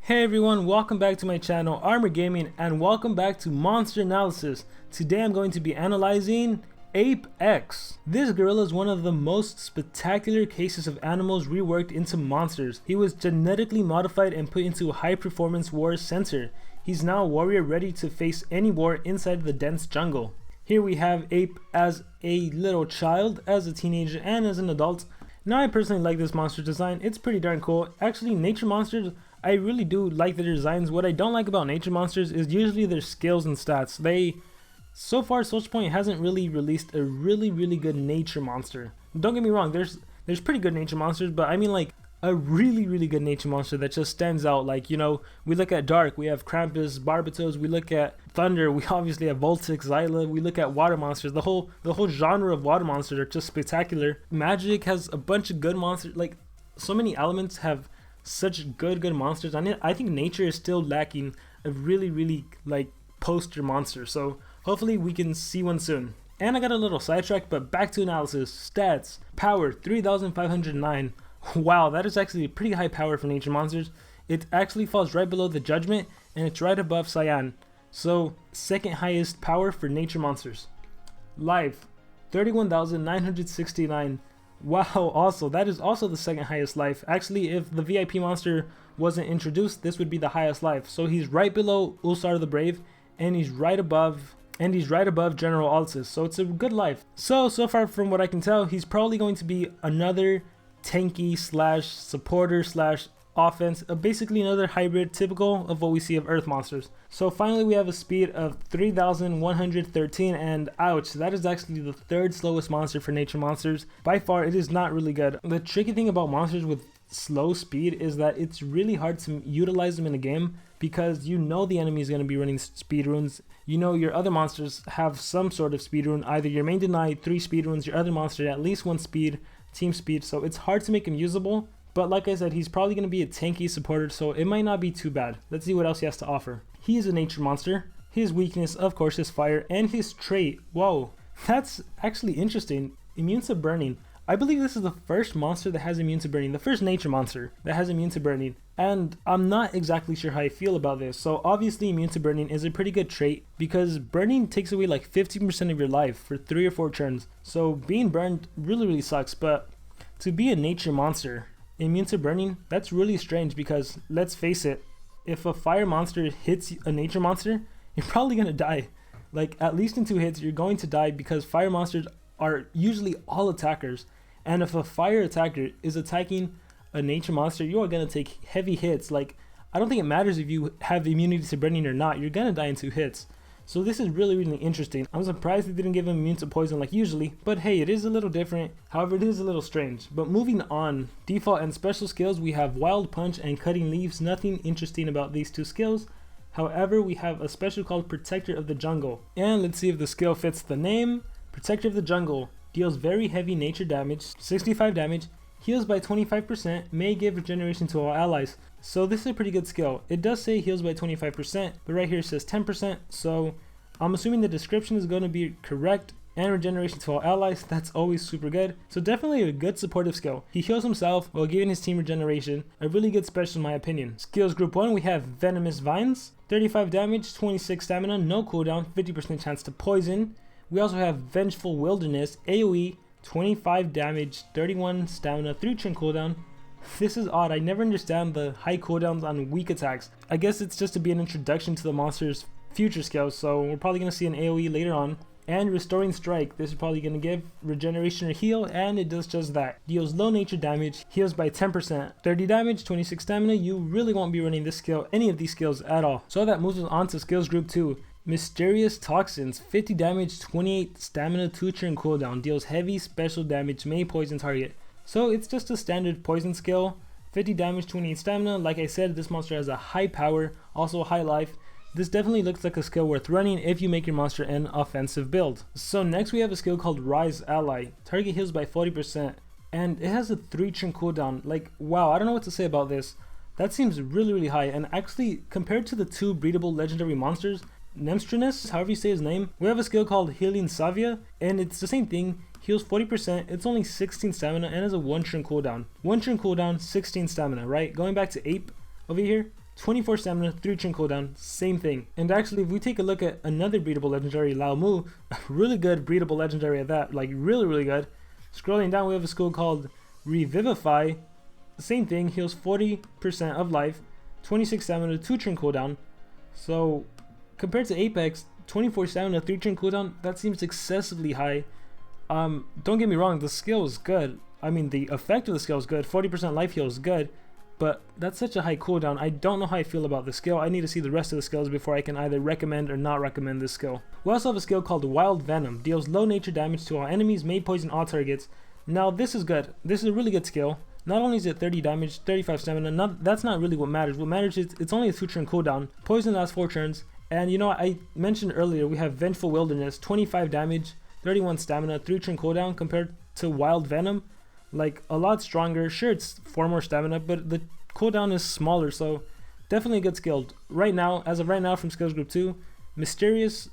Hey everyone, welcome back to my channel Armor Gaming and welcome back to Monster Analysis. Today I'm going to be analyzing Ape-X. This gorilla is one of the most spectacular cases of animals reworked into monsters. He was genetically modified and put into a high performance war sensor. He's now a warrior ready to face any war inside the dense jungle. Here we have Ape as a little child, as a teenager, and as an adult. Now I personally like this monster design. It's pretty darn cool. Actually, nature monsters, I really do like their designs. What I don't like about nature monsters is usually their skills and stats. So far, Sourcepoint hasn't really released a really good nature monster. Don't get me wrong, there's pretty good nature monsters, but I mean like a really good nature monster that just stands out. Like, you know, we look at Dark, we have Krampus, Barbatos, we look at Thunder, we obviously have Voltix, Xyla, we look at water monsters. The whole genre of water monsters are just spectacular. Magic has a bunch of good monsters. Like, so many elements have such good monsters. I think nature is still lacking a really like poster monster. So hopefully we can see one soon. And I got a little sidetracked, but back to analysis. Stats: power 3509. Wow, that is actually a pretty high power for nature monsters. It actually falls right below the Judgment, and it's right above Cyan. So second highest power for nature monsters. Life 31,969. Wow, also that is also the second highest life. Actually, if the VIP monster wasn't introduced, this would be the highest life. So he's right below Ulsar the Brave, and he's right above General Altus. So it's a good life. So far from what I can tell, he's probably going to be another tanky slash supporter slash offense, basically another hybrid typical of what we see of earth monsters. So finally we have a speed of 3,113, and ouch, that is actually the third slowest monster for nature monsters. By far it is not really good. The tricky thing about monsters with slow speed is that it's really hard to utilize them in a game, because you know the enemy is going to be running speed runes. You know your other monsters have some sort of speed rune. Either your main denied 3 speed runes, your other monster at least 1 speed, team speed, so it's hard to make him usable. But like I said, he's probably going to be a tanky supporter, so it might not be too bad. Let's see what else he has to offer. He is a nature monster. His weakness, of course, is fire, and his trait, whoa, that's actually interesting. Immune to burning. I believe this is the first monster that has immune to burning, the first nature monster that has immune to burning, and I'm not exactly sure how I feel about this. So obviously immune to burning is a pretty good trait, because burning takes away like 15% of your life for 3 or 4 turns. So being burned really sucks, but to be a nature monster immune to burning, that's really strange, because let's face it, if a fire monster hits a nature monster, you're probably gonna die. Like, at least in 2 hits you're going to die, because fire monsters are usually all attackers, and if a fire attacker is attacking a nature monster, you are gonna take heavy hits. Like, I don't think it matters if you have immunity to burning or not, you're gonna die in 2 hits. So this is really interesting. I'm surprised they didn't give him immune to poison like usually, but hey, it is a little different. However, it is a little strange. But moving on, default and special skills, we have Wild Punch and Cutting Leaves. Nothing interesting about these 2 skills. However, we have a special called Protector of the Jungle. And let's see if the skill fits the name. Protector of the Jungle deals very heavy nature damage, 65 damage, heals by 25%, may give regeneration to all allies. So this is a pretty good skill. It does say heals by 25%, but right here it says 10%, so I'm assuming the description is going to be correct. And regeneration to all allies, that's always super good. So definitely a good supportive skill. He heals himself while giving his team regeneration. A really good special in my opinion. Skills group 1, we have Venomous Vines, 35 damage, 26 stamina, no cooldown, 50% chance to poison. We also have Vengeful Wilderness, AoE, 25 damage, 31 stamina, 3 turn cooldown. This is odd. I never understand the high cooldowns on weak attacks. I guess it's just to be an introduction to the monster's future skills, so we're probably going to see an AoE later on. And Restoring Strike, this is probably going to give regeneration or heal, and it does just that. Deals low nature damage, heals by 10%, 30 damage, 26 stamina. You really won't be running this skill, any of these skills at all. So that moves us on to skills group 2. Mysterious Toxins, 50 damage, 28 stamina, 2 turn cooldown, deals heavy special damage, may poison target. So it's just a standard poison skill, 50 damage, 28 stamina. Like I said, this monster has a high power, also a high life. This definitely looks like a skill worth running if you make your monster an offensive build. So next we have a skill called Rise Ally. Target heals by 40%, and it has a 3 turn cooldown. Like, wow, I don't know what to say about this. That seems really high, and actually compared to the 2 breedable legendary monsters, Nemstrinus, however you say his name, we have a skill called Healing Savia, and it's the same thing. Heals 40%, it's only 16 stamina, and has a 1 turn cooldown. 1 turn cooldown, 16 stamina, right? Going back to Ape over here, 24 stamina, 3 turn cooldown, same thing. And actually, if we take a look at another breedable legendary, Lao Mu, really good breedable legendary at that, like really good. Scrolling down, we have a skill called Revivify. The same thing, heals 40% of life, 26 stamina, 2 turn cooldown. So compared to Ape-X, 24 stamina, 3 turn cooldown, that seems excessively high. Don't get me wrong, the skill is good. I mean, the effect of the skill is good. 40% life heal is good, but that's such a high cooldown. I don't know how I feel about the skill. I need to see the rest of the skills before I can either recommend or not recommend this skill. We also have a skill called Wild Venom. Deals low nature damage to all enemies, may poison all targets. Now this is good. This is a really good skill. Not only is it 30 damage, 35 stamina, that's not really what matters. What matters is it's only a 2 turn cooldown. Poison lasts 4 turns. And you know, I mentioned earlier we have Vengeful Wilderness, 25 damage, 31 stamina, 3 turn cooldown compared to Wild Venom. Like a lot stronger. Sure, it's 4 more stamina, but the cooldown is smaller, so definitely a good skill. Right now, as of right now from skills group 2, Mysterious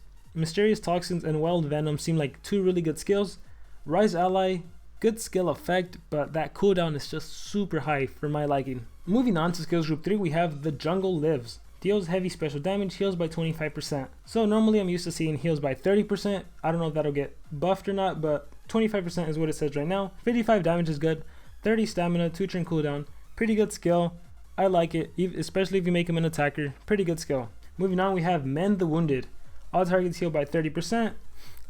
Toxins and Wild Venom seem like 2 really good skills. Rise Ally, good skill effect, but that cooldown is just super high for my liking. Moving on to skills group 3, we have The Jungle Lives. Deals heavy special damage, heals by 25%. So normally I'm used to seeing heals by 30%. I don't know if that'll get buffed or not, but 25% is what it says right now. 55 damage is good. 30 stamina, 2 turn cooldown. Pretty good skill. I like it, especially if you make him an attacker. Pretty good skill. Moving on, we have Mend the Wounded. All targets heal by 30%.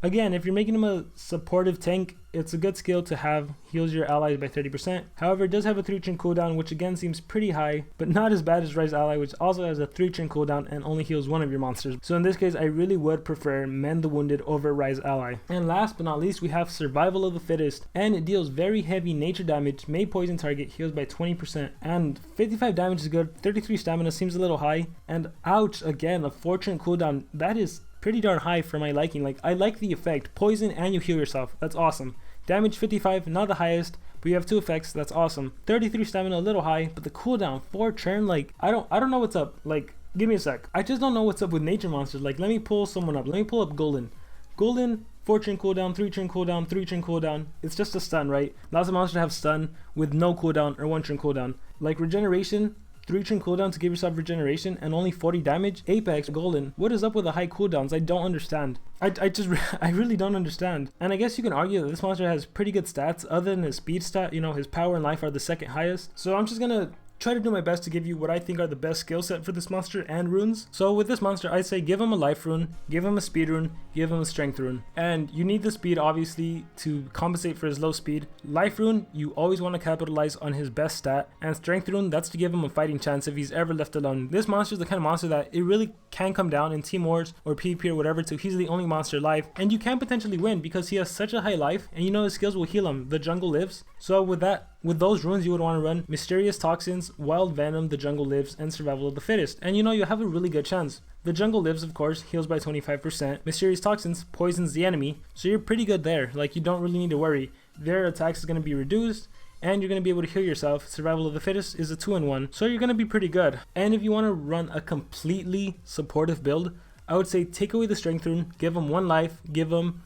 Again, if you're making him a supportive tank, it's a good skill to have. Heals your allies by 30%. However, it does have a 3 turn cooldown, which again seems pretty high, but not as bad as Rise Ally, which also has a 3 turn cooldown and only heals one of your monsters. So in this case, I really would prefer Mend the Wounded over Rise Ally. And last but not least, we have Survival of the Fittest, and it deals very heavy nature damage, may poison target, heals by 20%, and 55 damage is good. 33 stamina seems a little high, and ouch, again, a 4 turn cooldown. That is pretty darn high for my liking. Like, I like the effect, poison and you heal yourself. That's awesome. Damage 55, not the highest, but you have 2 effects. That's awesome. 33 stamina, a little high, but the cooldown 4 turn, like, I don't know what's up. Like, give me a sec. I just don't know what's up with nature monsters. Like, let me pull someone up. Let me pull up Golden. 4 turn cooldown, 3 turn cooldown, 3 turn cooldown. It's just a stun, right? Lots of monsters have stun with no cooldown or 1 turn cooldown. Like regeneration, 3 turn cooldown to give yourself regeneration and only 40 damage. Ape-X, Golden. What is up with the high cooldowns? I don't understand. I really don't understand. And I guess you can argue that this monster has pretty good stats other than his speed stat. You know, his power and life are the second highest. So I'm just gonna try to do my best to give you what I think are the best skill set for this monster and runes. So with this monster, I say give him a life rune, give him a speed rune, give him a strength rune. And you need the speed obviously to compensate for his low speed. Life rune, you always want to capitalize on his best stat. And strength rune, that's to give him a fighting chance if he's ever left alone. This monster is the kind of monster that it really can come down in team wars or PvP or whatever to he's the only monster alive. And you can potentially win because he has such a high life and you know his skills will heal him. The Jungle Lives. So with those runes, you would want to run Mysterious Toxins, Wild Venom, The Jungle Lives, and Survival of the Fittest. And you know you have a really good chance. The Jungle Lives, of course, heals by 25%. Mysterious Toxins poisons the enemy, so you're pretty good there. Like, you don't really need to worry. Their attacks is going to be reduced, and you're going to be able to heal yourself. Survival of the Fittest is a 2-in-1, so you're going to be pretty good. And if you want to run a completely supportive build, I would say take away the Strength rune, give them 1 life, give them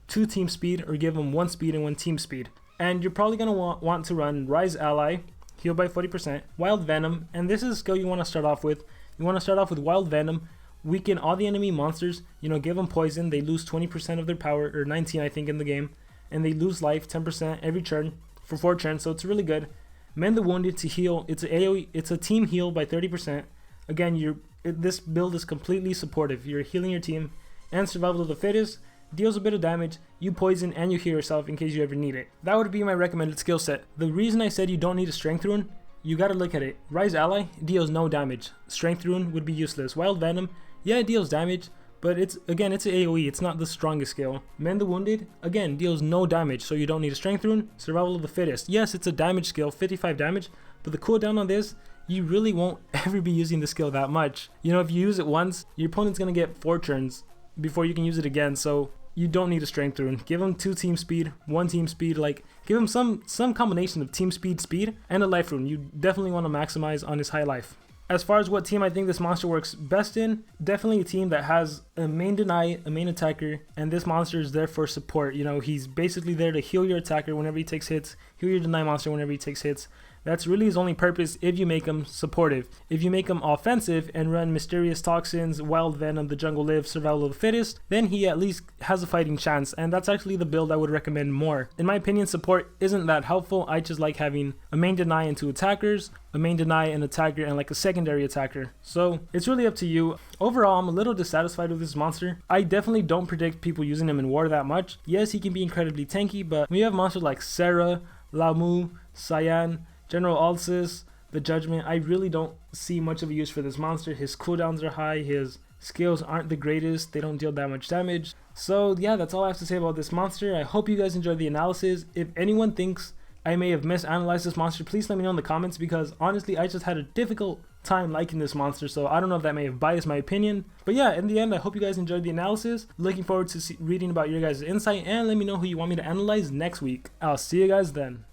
2 team speed, or give them 1 speed and 1 team speed. And you're probably going to want to run Rise Ally, heal by 40%, Wild Venom, and this is a skill you want to start off with. You want to start off with Wild Venom, weaken all the enemy monsters, you know, give them poison, they lose 20% of their power, or 19 I think in the game, and they lose life 10% every turn for 4 turns, so it's really good. Mend the Wounded to heal, it's a AoE, it's a team heal by 30%. Again, this build is completely supportive, you're healing your team. And Survival of the Fittest, deals a bit of damage, you poison and you heal yourself in case you ever need it. That would be my recommended skill set. The reason I said you don't need a strength rune, you gotta look at it. Rise Ally deals no damage. Strength rune would be useless. Wild Venom, yeah, it deals damage, but it's an AoE, it's not the strongest skill. Mend the Wounded, again, deals no damage, so you don't need a strength rune. Survival of the Fittest, yes, it's a damage skill, 55 damage, but the cooldown on this, you really won't ever be using the skill that much. You know, if you use it once, your opponent's gonna get 4 turns before you can use it again, so you don't need a strength rune. Give him 2 team speed, 1 team speed, like give him some combination of team speed, and a life rune. You definitely want to maximize on his high life. As far as what team I think this monster works best in, definitely a team that has a main deny, a main attacker, and this monster is there for support. You know, he's basically there to heal your attacker whenever he takes hits, heal your deny monster whenever he takes hits, That's really his only purpose if you make him supportive. If you make him offensive and run Mysterious Toxins, Wild Venom, The Jungle Lives, Survival of the Fittest, then he at least has a fighting chance, and that's actually the build I would recommend more. In my opinion, support isn't that helpful. I just like having a main deny and 2 attackers, a main deny, an attacker, and like a secondary attacker. So it's really up to you. Overall, I'm a little dissatisfied with this monster. I definitely don't predict people using him in war that much. Yes, he can be incredibly tanky, but when you have monsters like Sarah, Lamu, Cyan, General Alsis, the Judgment, I really don't see much of a use for this monster. His cooldowns are high, his skills aren't the greatest, they don't deal that much damage. So yeah, that's all I have to say about this monster. I hope you guys enjoyed the analysis. If anyone thinks I may have misanalyzed this monster, please let me know in the comments, because honestly I just had a difficult time liking this monster, so I don't know if that may have biased my opinion. But yeah, in the end, I hope you guys enjoyed the analysis. Looking forward to reading about your guys' insight, and let me know who you want me to analyze next week. I'll see you guys then.